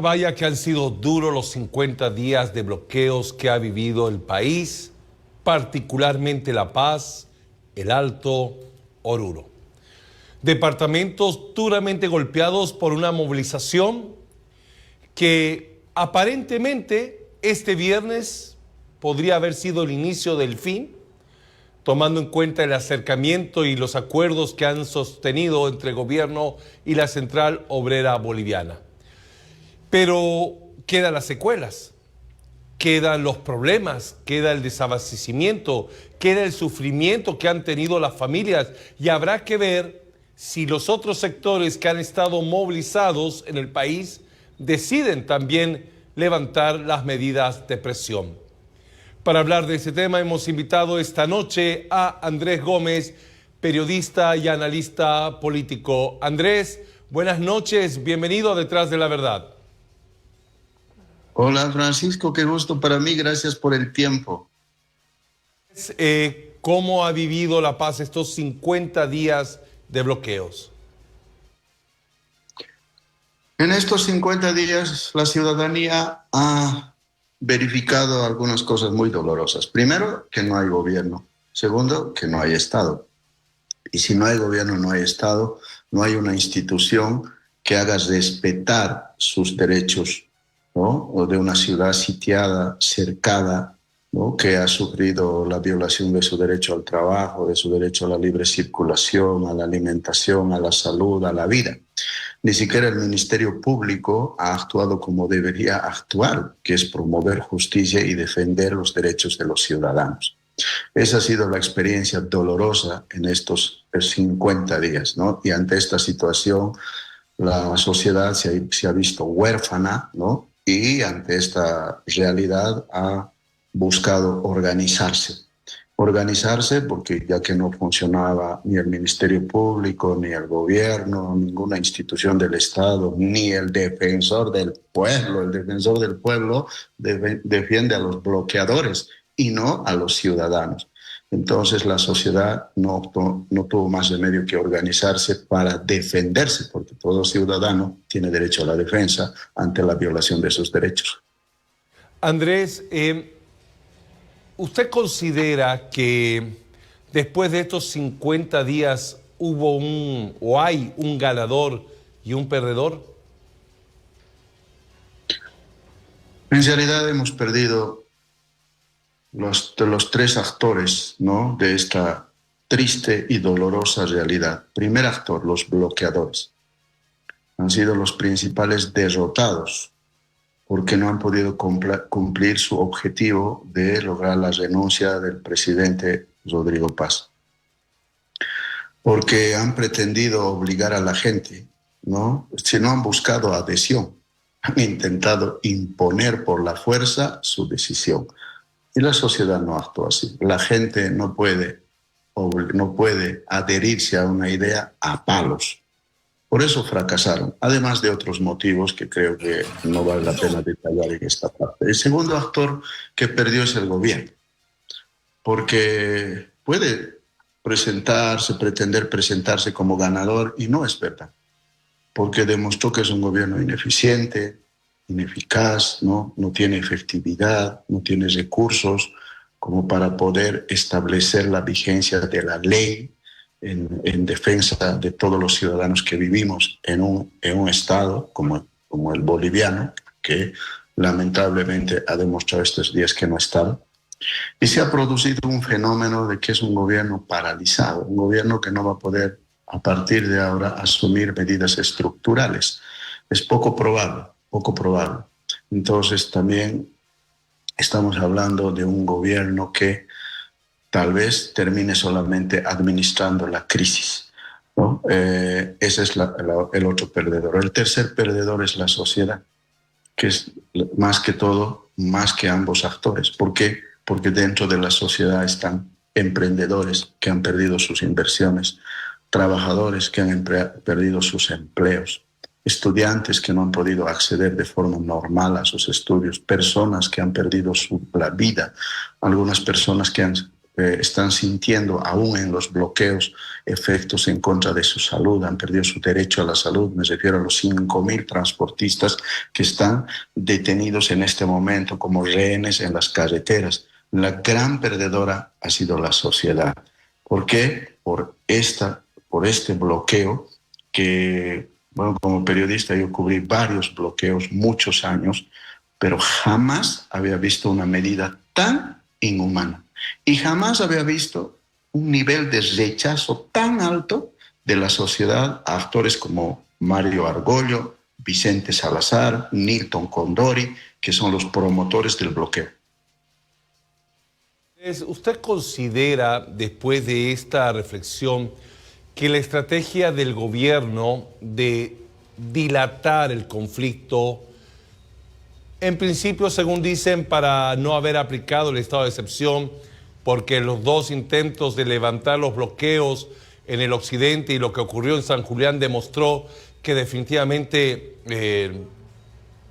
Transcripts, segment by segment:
vaya que han sido duros los 50 días de bloqueos que ha vivido el país, particularmente La Paz, El Alto, Oruro. Departamentos duramente golpeados por una movilización que aparentemente este viernes podría haber sido el inicio del fin, tomando en cuenta el acercamiento y los acuerdos que han sostenido entre el gobierno y la Central Obrera Boliviana. Pero quedan las secuelas, quedan los problemas, queda el desabastecimiento, queda el sufrimiento que han tenido las familias y habrá que ver si los otros sectores que han estado movilizados en el país deciden también levantar las medidas de presión. Para hablar de ese tema hemos invitado esta noche a Andrés Gómez, periodista y analista político. Andrés, buenas noches, bienvenido a Detrás de la Verdad. Hola Francisco, qué gusto para mí, gracias por el tiempo. ¿Cómo ha vivido La Paz estos 50 días de bloqueos? En estos 50 días la ciudadanía ha verificado algunas cosas muy dolorosas. Primero, que no hay gobierno. Segundo, que no hay Estado. Y si no hay gobierno, no hay Estado, no hay una institución que haga respetar sus derechos, ¿no? O de una ciudad sitiada, cercada, ¿no? Que ha sufrido la violación de su derecho al trabajo, de su derecho a la libre circulación, a la alimentación, a la salud, a la vida. Ni siquiera el Ministerio Público ha actuado como debería actuar, que es promover justicia y defender los derechos de los ciudadanos. Esa ha sido la experiencia dolorosa en estos 50 días, ¿no? Y ante esta situación, la sociedad se ha visto huérfana, ¿no? Y ante esta realidad ha buscado organizarse. Organizarse porque ya que no funcionaba ni el Ministerio Público, ni el gobierno, ninguna institución del Estado, ni el defensor del pueblo. El defensor del pueblo defiende a los bloqueadores y no a los ciudadanos. Entonces la sociedad no tuvo más remedio que organizarse para defenderse, porque todo ciudadano tiene derecho a la defensa ante la violación de sus derechos. Andrés, ¿usted considera que después de estos 50 días hubo hay un ganador y un perdedor? En realidad hemos perdido los tres actores, ¿no? De esta triste y dolorosa realidad. Primer actor, los bloqueadores. Han sido los principales derrotados porque no han podido cumplir su objetivo de lograr la renuncia del presidente Rodrigo Paz. Porque han pretendido obligar a la gente, ¿no? Si no han buscado adhesión, han intentado imponer por la fuerza su decisión. Y la sociedad no actúa así. La gente no puede adherirse a una idea a palos. Por eso fracasaron, además de otros motivos que creo que no vale la pena detallar en esta parte. El segundo actor que perdió es el gobierno, porque puede pretender presentarse como ganador y no es verdad, porque demostró que es un gobierno ineficiente, ineficaz, ¿no? No tiene efectividad, no tiene recursos como para poder establecer la vigencia de la ley en defensa de todos los ciudadanos que vivimos en un estado como el boliviano, que lamentablemente ha demostrado estos días que no está. Y se ha producido un fenómeno de que es un gobierno paralizado, un gobierno que no va a poder a partir de ahora asumir medidas estructurales. Es poco probable. Entonces también estamos hablando de un gobierno que tal vez termine solamente administrando la crisis, ¿no? Ese es el otro perdedor. El tercer perdedor es la sociedad, que es más que todo, más que ambos actores. ¿Por qué? Porque dentro de la sociedad están emprendedores que han perdido sus inversiones, trabajadores que han perdido sus empleos, estudiantes que no han podido acceder de forma normal a sus estudios, personas que han perdido la vida, algunas personas que han están sintiendo aún en los bloqueos efectos en contra de su salud, han perdido su derecho a la salud. Me refiero a los 5.000 transportistas que están detenidos en este momento como rehenes en las carreteras. La gran perdedora ha sido la sociedad. ¿Por qué? Por este bloqueo que, bueno, como periodista yo cubrí varios bloqueos, muchos años, pero jamás había visto una medida tan inhumana. Y jamás había visto un nivel de rechazo tan alto de la sociedad a actores como Mario Argollo, Vicente Salazar, Nilton Condori, que son los promotores del bloqueo. ¿Usted considera, después de esta reflexión, que la estrategia del gobierno de dilatar el conflicto, en principio, según dicen, para no haber aplicado el estado de excepción, porque los dos intentos de levantar los bloqueos en el occidente y lo que ocurrió en San Julián demostró que definitivamente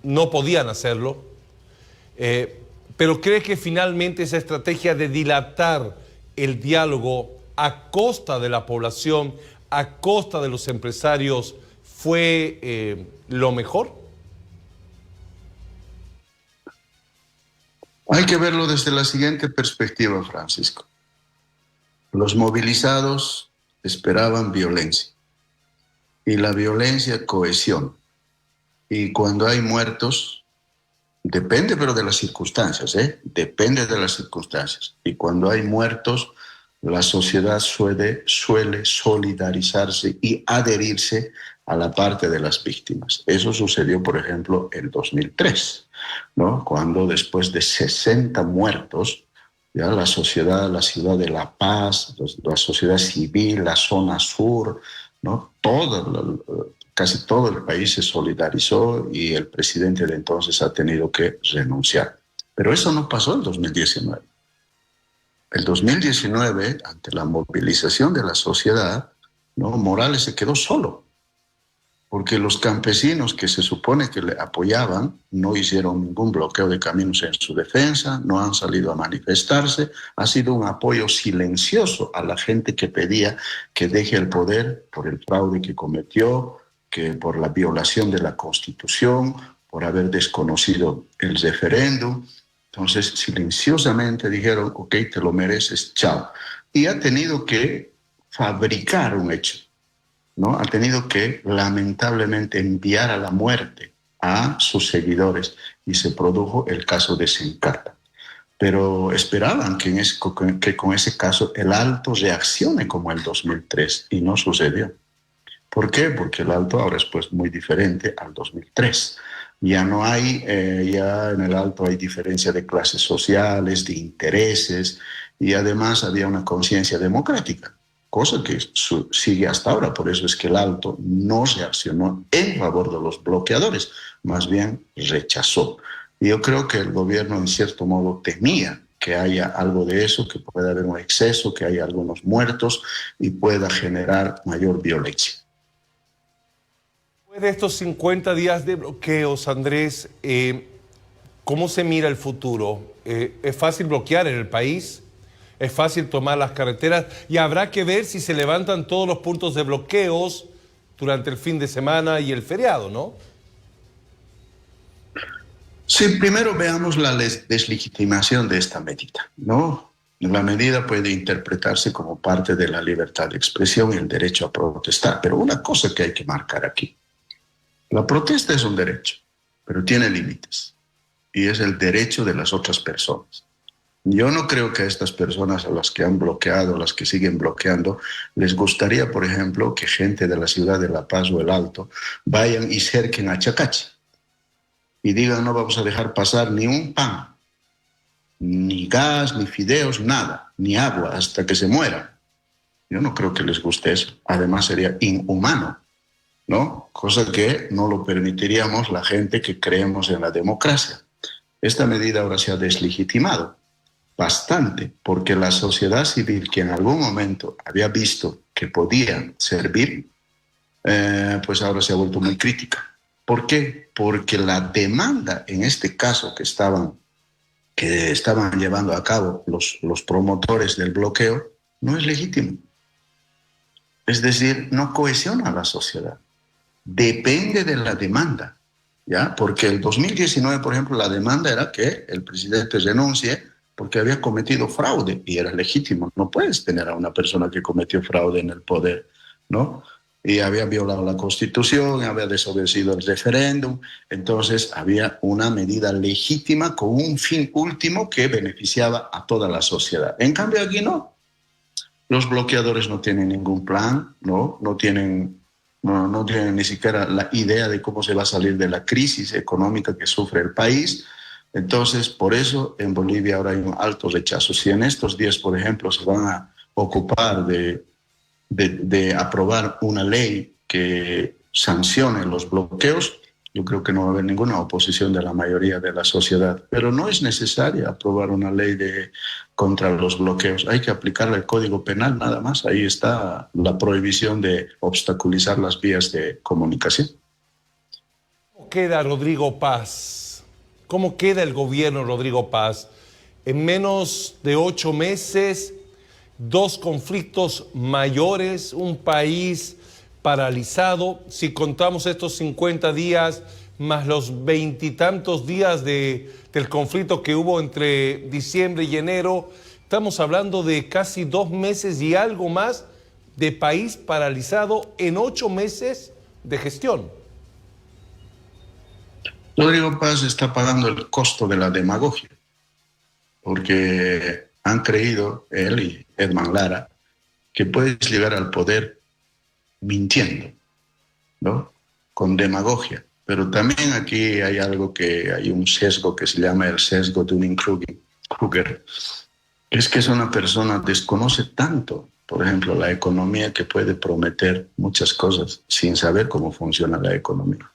no podían hacerlo? Pero ¿cree que finalmente esa estrategia de dilatar el diálogo a costa de la población, a costa de los empresarios, fue lo mejor? Hay que verlo desde la siguiente perspectiva, Francisco. Los movilizados esperaban violencia y la violencia cohesión. Y cuando hay muertos, depende pero de las circunstancias, depende de las circunstancias. Y cuando hay muertos, la sociedad suele solidarizarse y adherirse a la parte de las víctimas. Eso sucedió, por ejemplo, en 2003, ¿no? Cuando después de 60 muertos, ya la sociedad, la ciudad de La Paz, la sociedad civil, la zona sur, ¿no? Casi todo el país se solidarizó y el presidente de entonces ha tenido que renunciar. Pero eso no pasó en 2019. El 2019, ante la movilización de la sociedad, ¿no? Morales se quedó solo, porque los campesinos que se supone que le apoyaban no hicieron ningún bloqueo de caminos en su defensa, no han salido a manifestarse, ha sido un apoyo silencioso a la gente que pedía que deje el poder por el fraude que cometió, que por la violación de la Constitución, por haber desconocido el referéndum. Entonces, silenciosamente dijeron, ok, te lo mereces, chao. Y ha tenido que fabricar un hecho, ¿no? Ha tenido que, lamentablemente, enviar a la muerte a sus seguidores y se produjo el caso de Sencarta. Pero esperaban que con ese caso el Alto reaccione como el 2003 y no sucedió. ¿Por qué? Porque el Alto ahora es pues muy diferente al 2003. Ya no hay, ya en el Alto hay diferencia de clases sociales, de intereses, y además había una conciencia democrática, cosa que sigue hasta ahora. Por eso es que el Alto no reaccionó en favor de los bloqueadores, más bien rechazó. Y yo creo que el gobierno en cierto modo temía que haya algo de eso, que pueda haber un exceso, que haya algunos muertos y pueda generar mayor violencia. Después de estos 50 días de bloqueos, Andrés, ¿cómo se mira el futuro? ¿Es fácil bloquear en el país? ¿Es fácil tomar las carreteras? Y habrá que ver si se levantan todos los puntos de bloqueos durante el fin de semana y el feriado, ¿no? Sí, primero veamos la deslegitimación de esta medida, ¿no? La medida puede interpretarse como parte de la libertad de expresión y el derecho a protestar, pero una cosa que hay que marcar aquí: la protesta es un derecho, pero tiene límites, y es el derecho de las otras personas. Yo no creo que a estas personas, a las que han bloqueado, a las que siguen bloqueando, les gustaría, por ejemplo, que gente de la ciudad de La Paz o el Alto vayan y cerquen a Chacachi y digan, no vamos a dejar pasar ni un pan, ni gas, ni fideos, nada, ni agua, hasta que se mueran. Yo no creo que les guste eso. Además sería inhumano, ¿no? Cosa que no lo permitiríamos la gente que creemos en la democracia. Esta medida ahora se ha deslegitimado bastante, porque la sociedad civil, que en algún momento había visto que podía servir, pues ahora se ha vuelto muy crítica. ¿Por qué? Porque la demanda, en este caso que estaban que estaban llevando a cabo los promotores del bloqueo no es legítimo. Es decir, no cohesiona a la sociedad. Depende de la demanda, ¿ya? Porque el 2019, por ejemplo, la demanda era que el presidente renuncie porque había cometido fraude y era legítimo. No puedes tener a una persona que cometió fraude en el poder, ¿no? Y había violado la Constitución, había desobedecido el referéndum, entonces había una medida legítima con un fin último que beneficiaba a toda la sociedad. En cambio aquí no. Los bloqueadores no tienen ningún plan, no tienen ni siquiera la idea de cómo se va a salir de la crisis económica que sufre el país. Entonces, por eso en Bolivia ahora hay un alto rechazo. Si en estos días, por ejemplo, se van a ocupar de aprobar una ley que sancione los bloqueos, yo creo que no va a haber ninguna oposición de la mayoría de la sociedad. Pero no es necesario aprobar una ley contra los bloqueos. Hay que aplicarle el Código Penal nada más. Ahí está la prohibición de obstaculizar las vías de comunicación. ¿Cómo queda Rodrigo Paz? ¿Cómo queda el gobierno Rodrigo Paz? En menos de 8 meses, 2 conflictos mayores, un país paralizado. Si contamos estos 50 días más los 20 y tantos días del conflicto que hubo entre diciembre y enero, estamos hablando de casi 2 meses y algo más de país paralizado en 8 meses de gestión. Rodrigo Paz está pagando el costo de la demagogia, porque han creído, él y Edman Lara, que puedes llegar al poder mintiendo, ¿no? Con demagogia. Pero también aquí hay hay un sesgo que se llama el sesgo de Dunning-Kruger. Es que es una persona, desconoce tanto, por ejemplo, la economía, que puede prometer muchas cosas sin saber cómo funciona la economía.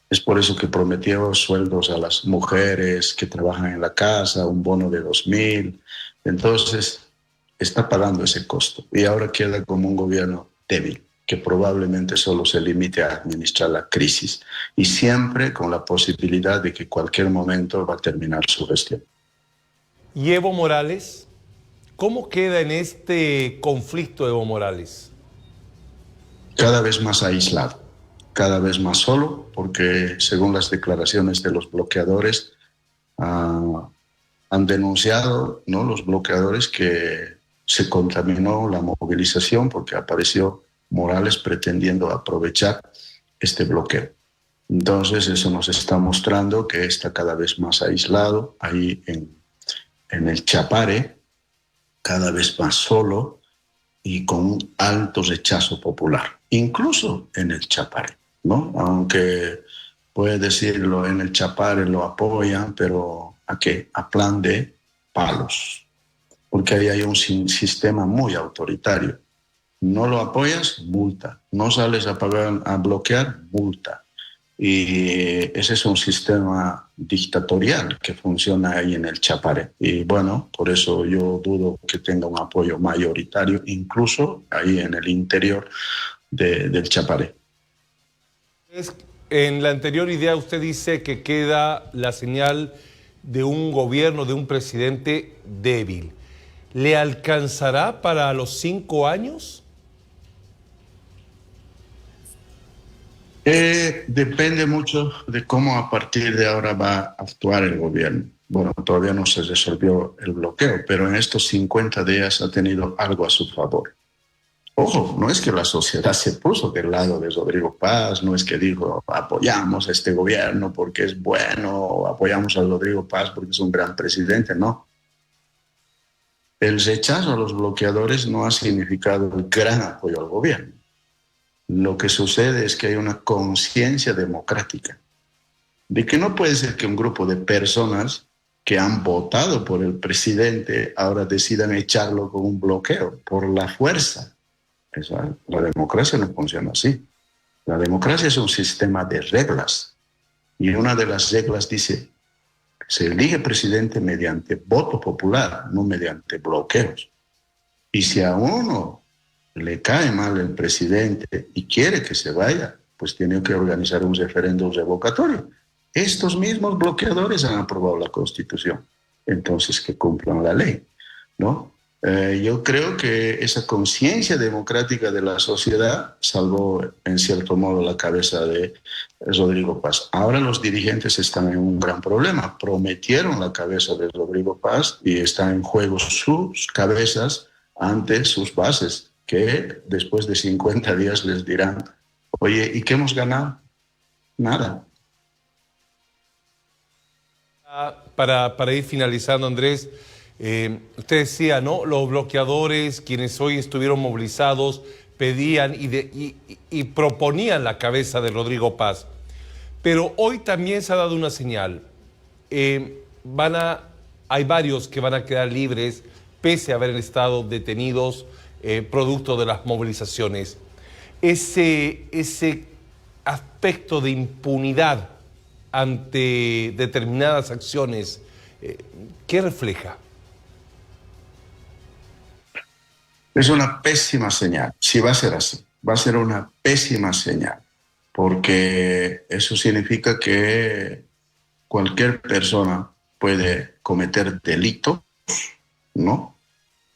Es por eso que prometió sueldos a las mujeres que trabajan en la casa, un bono de 2.000. Entonces, está pagando ese costo. Y ahora queda como un gobierno débil, que probablemente solo se limite a administrar la crisis y siempre con la posibilidad de que cualquier momento va a terminar su gestión. ¿Y Evo Morales? ¿Cómo queda en este conflicto Evo Morales? Cada vez más aislado, cada vez más solo, porque según las declaraciones de los bloqueadores, han denunciado, ¿no?, los bloqueadores, que se contaminó la movilización porque apareció Morales pretendiendo aprovechar este bloqueo. Entonces eso nos está mostrando que está cada vez más aislado ahí en el Chapare, cada vez más solo y con un alto rechazo popular, incluso en el Chapare, ¿no? Aunque puede decirlo, en el Chapare lo apoyan, pero ¿a qué? A plan de palos, porque ahí hay un sistema muy autoritario. No lo apoyas, multa. No sales a pagar, a bloquear, multa. Y ese es un sistema dictatorial que funciona ahí en el Chapare. Y bueno, por eso yo dudo que tenga un apoyo mayoritario, incluso ahí en el interior del Chapare. En la anterior idea usted dice que queda la señal de un gobierno, de un presidente débil. ¿Le alcanzará para los 5 años? Depende mucho de cómo a partir de ahora va a actuar el gobierno. Bueno, todavía no se resolvió el bloqueo, pero en estos 50 días ha tenido algo a su favor. Ojo, no es que la sociedad se puso del lado de Rodrigo Paz, no es que dijo apoyamos a este gobierno porque es bueno, o apoyamos a Rodrigo Paz porque es un gran presidente, no. El rechazo a los bloqueadores no ha significado el gran apoyo al gobierno. Lo que sucede es que hay una conciencia democrática de que no puede ser que un grupo de personas que han votado por el presidente ahora decidan echarlo con un bloqueo por la fuerza. La democracia no funciona así. La democracia es un sistema de reglas y una de las reglas dice: se elige presidente mediante voto popular, no mediante bloqueos. Y si a uno le cae mal el presidente y quiere que se vaya, pues tiene que organizar un referéndum revocatorio. Estos mismos bloqueadores han aprobado la Constitución. entonces que cumplan la ley, ¿no? Yo creo que esa conciencia democrática de la sociedad salvó en cierto modo la cabeza de Rodrigo Paz. Ahora los dirigentes están en un gran problema. Prometieron la cabeza de Rodrigo Paz y están en juego sus cabezas ante sus bases, que después de 50 días les dirán, oye, ¿y qué hemos ganado? Nada. Para ir finalizando, Andrés, usted decía, ¿no? Los bloqueadores, quienes hoy estuvieron movilizados, pedían y proponían la cabeza de Rodrigo Paz. Pero hoy también se ha dado una señal. Hay varios que van a quedar libres, pese a haber estado detenidos, producto de las movilizaciones. Ese aspecto de impunidad ante determinadas acciones, ¿qué refleja? Es una pésima señal. Si va a ser así, va a ser una pésima señal, porque eso significa que cualquier persona puede cometer delitos, ¿no?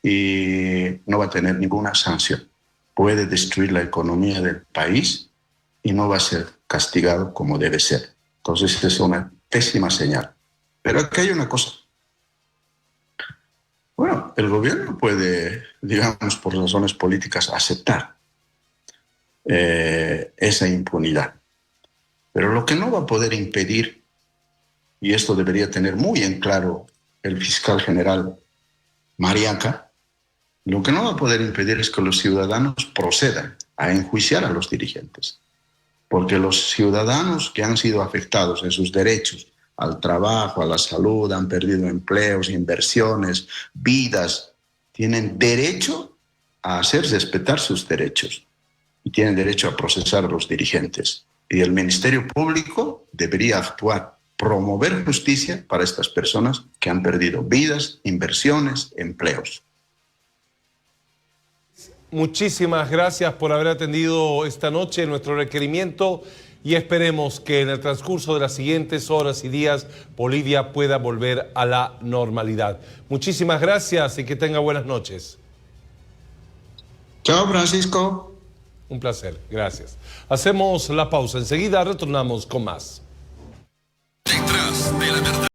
Y no va a tener ninguna sanción. Puede destruir la economía del país y no va a ser castigado como debe ser. Entonces es una pésima señal. Pero aquí hay una cosa. Bueno, el gobierno puede, digamos, por razones políticas, aceptar esa impunidad. Pero lo que no va a poder impedir, y esto debería tener muy en claro el fiscal general Mariaca, lo que no va a poder impedir es que los ciudadanos procedan a enjuiciar a los dirigentes. Porque los ciudadanos que han sido afectados en sus derechos al trabajo, a la salud, han perdido empleos, inversiones, vidas, tienen derecho a hacer respetar sus derechos y tienen derecho a procesar a los dirigentes. Y el Ministerio Público debería actuar, promover justicia para estas personas que han perdido vidas, inversiones, empleos. Muchísimas gracias por haber atendido esta noche nuestro requerimiento y esperemos que en el transcurso de las siguientes horas y días Bolivia pueda volver a la normalidad. Muchísimas gracias y que tenga buenas noches. Chao, Francisco. Un placer, gracias. Hacemos la pausa, enseguida retornamos con más.